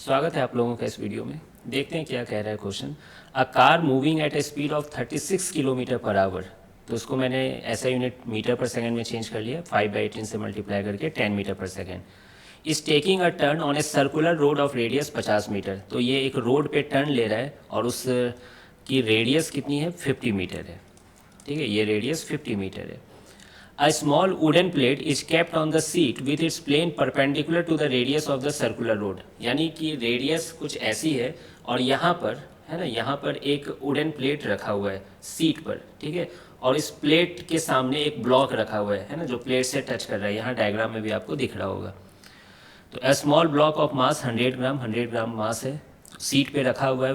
स्वागत है आप लोगों का इस वीडियो में। देखते हैं क्या कह रहा है question. A car moving at a speed of 36 kilometre per hour, तो उसको मैंने ऐसा यूनिट मीटर पर सेकंड में चेंज कर लिया, 5/18 से मल्टीप्लाई करके 10 metre per second. Is taking a turn on a circular road of radius 50 metre. तो ये एक रोड पे टर्न ले रहा है और उस की रेडियस कितनी है, 50 मीटर है। ठीक है, ये रेडियस 50 मीटर है। A small wooden plate is kept on the seat with its plane perpendicular to the radius of the circular road। यानी कि रेडियस कुछ ऐसी है और यहाँ पर है ना, यहाँ पर एक वुडन प्लेट रखा हुआ है सीट पर। ठीक है, और इस प्लेट के सामने एक ब्लॉक रखा हुआ है ना, जो प्लेट से टच कर रहा है। यहाँ डायग्राम में भी आपको दिख रहा होगा। तो a small block of mass 100 ग्राम मास है, सीट पे रखा हुआ है,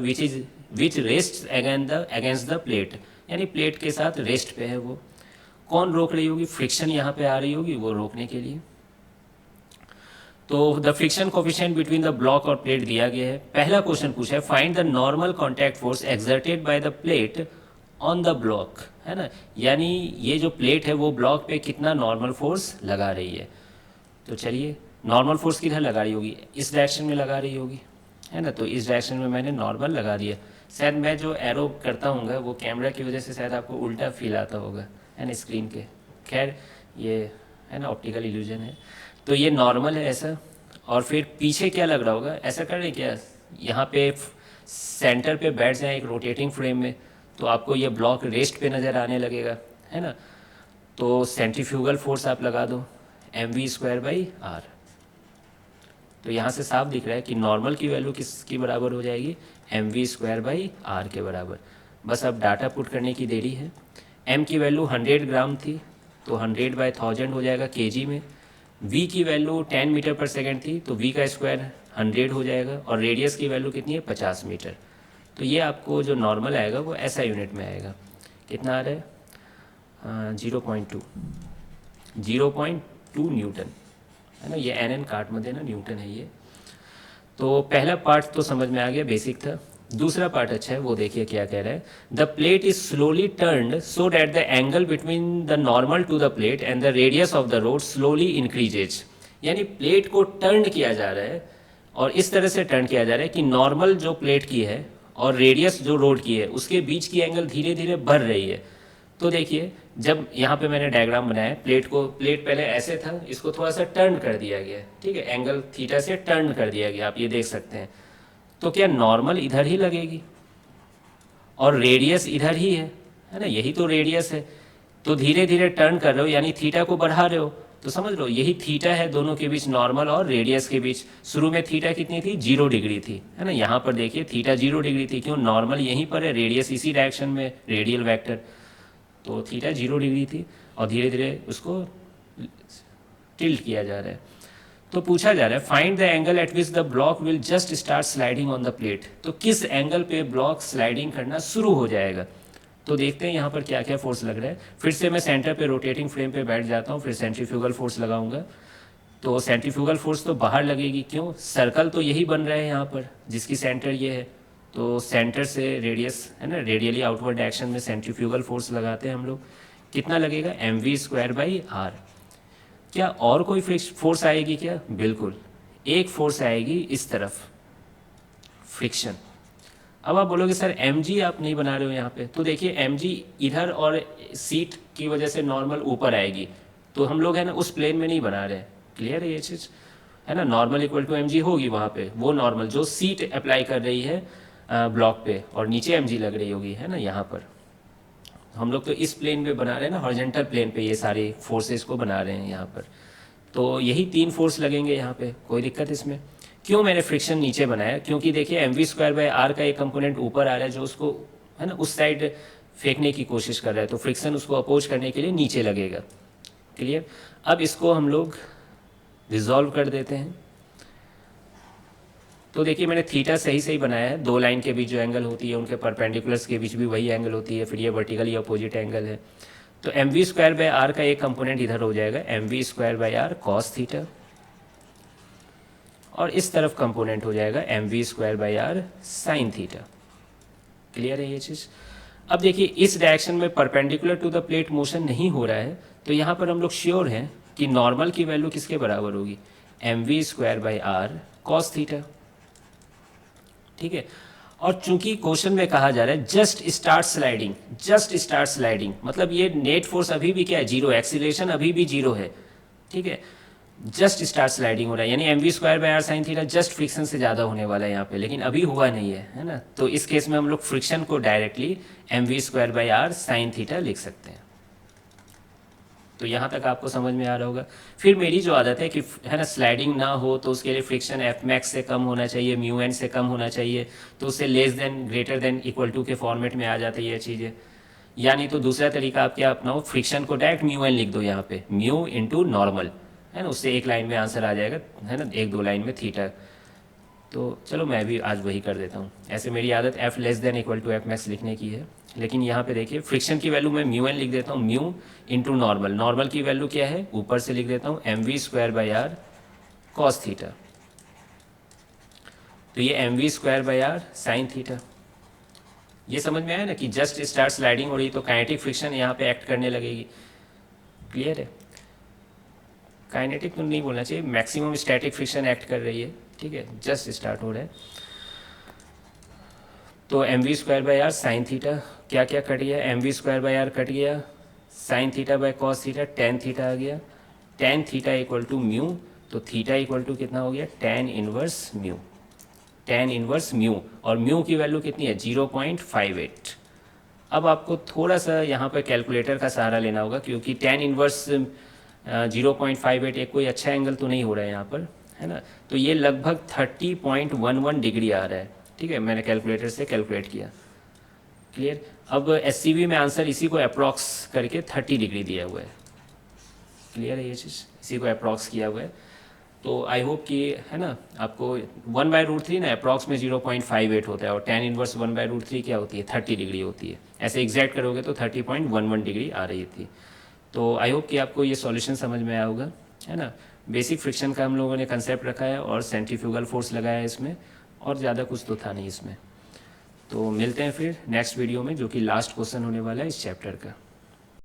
विच रेस्ट अगेंस्ट द प्लेट, यानी प्लेट के साथ रेस्ट पे है वो। कौन रोक रही होगी, फ्रिक्शन यहाँ पे आ रही होगी वो रोकने के लिए। तो the friction coefficient between the block और प्लेट दिया गया है। पहला क्वेश्चन पूछा है find the normal contact force exerted by the plate on the block, है ना, यानी ये जो प्लेट है वो ब्लॉक पे कितना नॉर्मल फोर्स लगा रही है। तो चलिए, नॉर्मल फोर्स किधर लगा रही होगी, इस डायरेक्शन में लगा रही होगी, है ना। तो इस डायरेक्शन में मैंने नॉर्मल लगा दिया। शायद मैं जो एरो करता हूँ वो कैमरा की वजह से शायद आपको उल्टा फील आता होगा, है ना, स्क्रीन के। खैर ये है ना, ऑप्टिकल इल्यूजन है। तो ये नॉर्मल है ऐसा, और फिर पीछे क्या लग रहा होगा, ऐसा कर रहे क्या, यहाँ पे सेंटर पे बैठ जाए एक रोटेटिंग फ्रेम में, तो आपको ये ब्लॉक रेस्ट पे नज़र आने लगेगा, है ना। तो सेंट्रीफ्यूगल फोर्स आप लगा दो mv²/r। तो यहाँ से साफ दिख रहा है कि नॉर्मल की वैल्यू किसकी बराबर हो जाएगी, mv²/r के बराबर। बस अब डाटा पुट करने की देरी है। m की वैल्यू 100 ग्राम थी, तो 100/1000 हो जाएगा केजी में। v की वैल्यू 10 मीटर पर सेकंड थी, तो v का स्क्वायर 100 हो जाएगा, और रेडियस की वैल्यू कितनी है, 50 मीटर। तो ये आपको जो नॉर्मल आएगा वो ऐसा यूनिट में आएगा। कितना आ रहा है, 0.2 न्यूटन, है ना। ये एन काट मत देना, न्यूटन है ये। तो पहला पार्ट तो समझ में आ गया, बेसिक था। दूसरा पार्ट अच्छा है, वो देखिए क्या कह रहा है। The plate is slowly turned so that the angle between the normal to the plate and the radius of the road slowly increases. यानी प्लेट को टर्न किया जा रहा है, और इस तरह से टर्न किया जा रहा है कि नॉर्मल जो प्लेट की है और रेडियस जो रोड की है उसके बीच की एंगल धीरे धीरे बढ़ रही है। तो देखिए, जब यहाँ पे मैंने डायग्राम बनाया, प्लेट पहले ऐसे था, इसको थोड़ा सा टर्न कर दिया गया, ठीक है, एंगल थीटा से टर्न कर दिया गया, आप ये देख सकते हैं। तो क्या नॉर्मल इधर ही लगेगी और रेडियस इधर ही है ना, यही तो रेडियस है। तो धीरे धीरे टर्न कर रहे हो, यानी थीटा को बढ़ा रहे हो, तो समझ लो यही थीटा है दोनों के बीच, नॉर्मल और रेडियस के बीच। शुरू में थीटा कितनी थी, 0 डिग्री थी, है ना। यहाँ पर देखिए थीटा 0 डिग्री थी, क्यों, नॉर्मल यहीं पर है, रेडियस इसी डायरेक्शन में, रेडियल वेक्टर। तो थीटा 0 डिग्री थी, और धीरे धीरे उसको टिल्ट किया जा रहा है। तो पूछा जा रहा है find the angle eight which the block will just start sliding on the plate. तो किस एंगल पे ब्लॉक स्लाइडिंग करना शुरू हो जाएगा। तो देखते हैं यहाँ पर क्या क्या फोर्स लग रहा है। फिर से मैं सेंटर पे रोटेटिंग फ्रेम पे बैठ जाता हूँ, फिर सेंट्रीफ्यूगल फोर्स लगाऊंगा। तो सेंट्रीफ्यूगल फोर्स तो बाहर लगेगी, क्यों, सर्कल तो यही बन रहा है यहाँ पर, जिसकी सेंटर ये है। तो सेंटर से रेडियस, है ना, रेडियली आउटवर्ड डायरेक्शन में सेंट्रीफ्यूगल फोर्स लगाते हैं हम लोग। कितना लगेगा, mv²/r। क्या और कोई फोर्स आएगी क्या, बिल्कुल, एक फोर्स आएगी इस तरफ, फ्रिक्शन। अब आप बोलोगे सर mg आप नहीं बना रहे हो यहाँ पे, तो देखिए mg इधर और सीट की वजह से नॉर्मल ऊपर आएगी, तो हम लोग है ना उस प्लेन में नहीं बना रहे हैं। क्लियर है ये चीज़, है ना। नॉर्मल इक्वल टू mg होगी वहाँ पे, वो नॉर्मल जो सीट अप्लाई कर रही है ब्लॉक पे, और नीचे mg लग रही होगी, है ना, यहाँ पर। हम लोग तो इस प्लेन पे बना रहे हैं ना, हॉरिजॉन्टल प्लेन पे ये सारे फोर्सेस को बना रहे हैं यहाँ पर। तो यही 3 फोर्स लगेंगे यहाँ पे, कोई दिक्कत इसमें। क्यों मैंने फ्रिक्शन नीचे बनाया, क्योंकि देखिए mv²/r का एक कंपोनेंट ऊपर आ रहा है, जो उसको, है ना, उस साइड फेंकने की कोशिश कर रहा है, तो फ्रिक्शन उसको अपोज करने के लिए नीचे लगेगा। क्लियर। अब इसको हम लोग रिजॉल्व कर देते हैं। तो देखिए मैंने थीटा सही बनाया है, 2 लाइन के बीच जो एंगल होती है उनके परपेंडिकुलर्स के बीच भी वही एंगल होती है, फिर ये वर्टिकली अपोजिट एंगल है। तो mv²/r का एक कंपोनेंट इधर हो जाएगा, mv²/r cos थीटा, और इस तरफ कंपोनेंट हो जाएगा mv²/r sin थीटा। क्लियर है ये चीज़। अब देखिए इस डायरेक्शन में perpendicular to the plate motion नहीं हो रहा है, तो यहाँ पर हम लोग श्योर हैं कि नॉर्मल की वैल्यू किसके बराबर होगी, mv²/r cos थीटा। ठीक है। और चूंकि क्वेश्चन में कहा जा रहा है just start sliding, just start sliding, मतलब ये नेट फोर्स अभी भी क्या है, जीरो, एक्सीलरेशन अभी भी जीरो है, ठीक है। जस्ट स्टार्ट स्लाइडिंग हो रहा है, यानी M we square by are sine theta just friction से ज़्यादा होने वाला है यहाँ पे, लेकिन अभी हुआ नहीं है ना। तो इस केस में हम लोग फ्रिक्शन को directly M we square by are sine theta लिख सकते हैं। तो यहाँ तक आपको समझ में आ रहा होगा। फिर मेरी जो आदत है कि है ना, स्लाइडिंग ना हो तो उसके लिए फ्रिक्शन एफ मैक्स से कम होना चाहिए, म्यू एन से कम होना चाहिए, तो उससे less than, greater than, equal to के फॉर्मेट में आ जाती है ये चीज़ें। या नहीं तो दूसरा तरीका आप क्या अपनाओ, फ्रिक्शन को डायरेक्ट म्यू एन लिख दो यहाँ पे, म्यू इंटू नॉर्मल, है ना, उससे एक लाइन में आंसर आ जाएगा, है ना, एक दो लाइन में थीटा। तो चलो मैं भी आज वही कर देता हूँ। ऐसे मेरी आदत F less than equal to F max लिखने की है, लेकिन यहाँ पे देखिए फ्रिक्शन की वैल्यू मैं म्यू एन लिख देता हूँ, म्यू इंटू नॉर्मल, नॉर्मल की वैल्यू क्या है, ऊपर से लिख देता हूँ M we square by R cos theta, तो ये M we square by are sine theta. ये समझ में आया ना कि जस्ट स्टार्ट स्लाइडिंग हो रही तो काइनेटिक फ्रिक्शन यहाँ पे एक्ट करने लगेगी। क्लियर है? काइनेटिक तो नहीं बोलना चाहिए, मैक्सिमम स्टैटिक फ्रिक्शन एक्ट कर रही है, ठीक है, जस्ट स्टार्ट हो रहा है। तो m we square by are sine theta, क्या क्या कट गया, m we square by r cut गया, sine theta by cos theta, tan theta आ गया, tan theta equal to mu, तो थीटा इक्वल टू कितना हो गया, tan inverse mu, tan inverse mu, और म्यू की वैल्यू कितनी है, 0.58। अब आपको थोड़ा सा यहाँ पर कैलकुलेटर का सहारा लेना होगा, क्योंकि टेन इनवर्स 0.58 एक कोई अच्छा एंगल तो नहीं हो रहा है यहाँ पर, है ना। तो ये लगभग 30.11 डिग्री आ रहा है, ठीक है, मैंने कैलकुलेटर से कैलकुलेट किया। क्लियर? अब एस में आंसर इसी को अप्रॉक्स करके 30 डिग्री दिया हुआ है। क्लियर है ये चीज़, इसी को अप्रॉक्स किया हुआ है। तो आई होप कि, है ना, आपको 1/√3 ना अप्रॉक्स में 0.58 होता है, और टेन इनवर्स 1/√3 क्या होती है, 30 डिग्री होती है। ऐसे एग्जैक्ट करोगे तो 30.11 डिग्री आ रही थी। तो आई होप कि आपको ये सॉल्यूशन समझ में आया होगा, है ना। बेसिक फ्रिक्शन का हम लोगों ने कंसेप्ट रखा है और सेंट्रीफ्यूगल फोर्स लगाया है इसमें, और ज़्यादा कुछ तो था नहीं इसमें। तो मिलते हैं फिर नेक्स्ट वीडियो में, जो कि लास्ट क्वेश्चन होने वाला है इस चैप्टर का।